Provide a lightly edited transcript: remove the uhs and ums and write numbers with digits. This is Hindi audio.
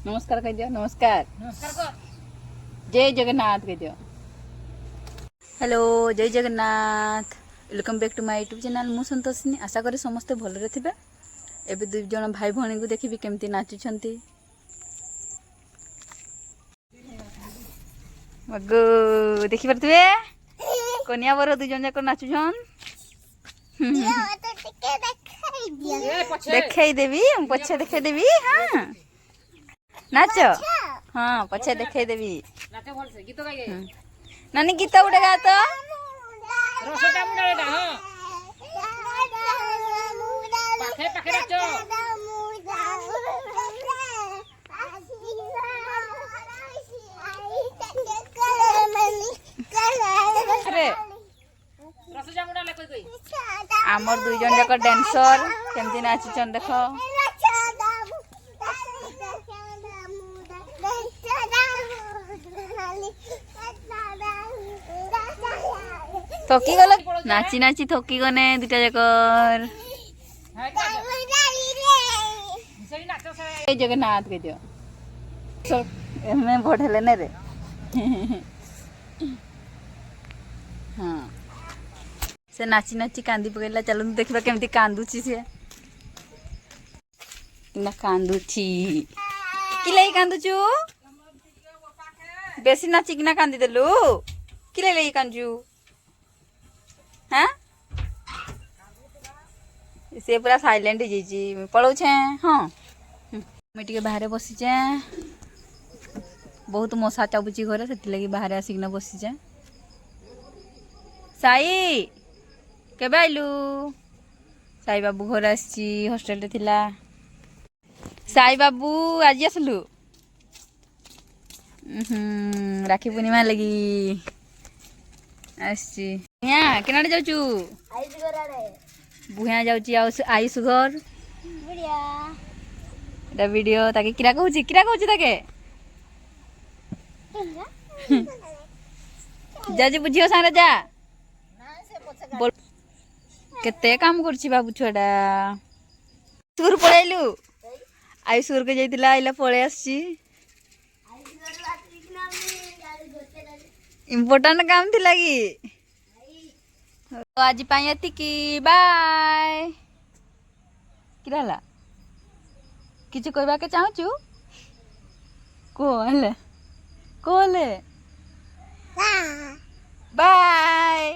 नमस्कार कह दियो। नमस्कार नमस्कार कर जय जगन्नाथ कह दियो। हेलो जय Jagannath. Welcome back to my YouTube channel. मु संतोषिनी आशा करी समस्ते भलरे थिबे। एबे दुई जण भाई भणी को देखिबी केमती नाचुछंती। मगो देखि परथिबे कन्या बर दुई जण जाक नाचुछन। देखाई देवी पछे देखाई देवी। हाँ नाच हाँ पछे देखाई देवी। नाचे भल से गीत गाइए नानी गीत गुटे गा तो रसटा मुडालेटा हां पाखे पाखे नाचो रे रसटा मुडाले कोई कोई आमर दुई जन जाक डांसर केमती नाचुछन देख। थकी गल नाची नाची थकी गने दुटा जाकर। सही नाचो से जय जगन्नाथ कह दियो। मैं बढ़ेले ने रे। हाँ से नाची नाची कांदी पकेला। चलो देखा केमती कांदुची से ना कांदुची कि लई कांदुचु बेसी नाची किना कांदी देलु कि लई कांजू। हाँ से पूरा साइलेंट हो पलाऊ छे। हाँ मैं टे बाहर बसीचे बहुत मशा चाबुची घर से लगी बाहर आसिकना बसीचे। साई केबे आइलु? साई बाबू घर आसी हॉस्टल थिला। साई बाबू आज आसलु राखी पूर्णिमा लगी आसी। यहाँ केनाडे जाऊचु? बुहिया जाऊची आयुष घर वीडियो ताके किरा कहूची ताके जाजी बुझियो सारे जा बोल केते काम करछि बाबू छुआडा। सुर पळाइलु आयुष सुर के जाइतिला आइला पळे आसी। इम्पोर्टेंट काम थिला कि तो आज पाई एतिकी बाय। किराला किछ कहबा के चाहूचु कोले कोले बाय।